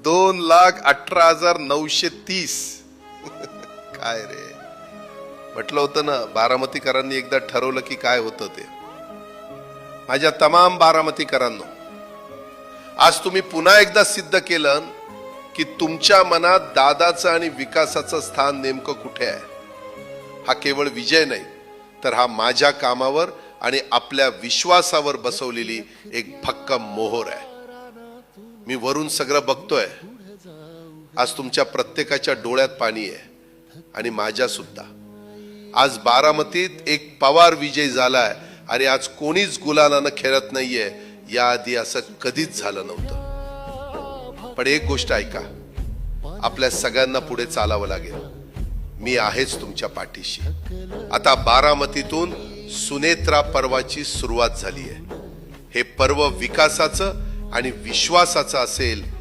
2,18,930. काय रे, म्हटलं होतं ना बारामतीकरांनी एकदा ठरवलं की काय होतं ते. माझ्या तमाम बारामतीकरांनो, आज तुम्ही पुन्हा एकदा सिद्ध केलं की तुमच्या मनात दादाचं आणि विकासाचं स्थान नेमकं कुठे आहे. हा केवळ विजय नाही, तर हा माझ्या कामावर आणि आपल्या विश्वासावर बसवलेली एक भक्कम मोहर आहे. मी वरून सगळं बघतोय. आज तुमच्या प्रत्येकाच्या डोळ्यात पाणी आहे आणि माझ्या सुद्धा. आज बारामतीत एक पवार विजय झालाय आणि आज कोणीच गुलालानं खेळत नाहीये. याआधी असं कधीच झालं नव्हतं. पण एक गोष्ट ऐका, आपल्या सगळ्यांना पुढे चालावं लागेल. मी आहेच तुमच्या पाठीशी. आता बारामतीतून सुनेत्रा पर्वाची सुरुवात झाली आहे. हे पर्व विकासाचं आणि विश्वासाचं असेल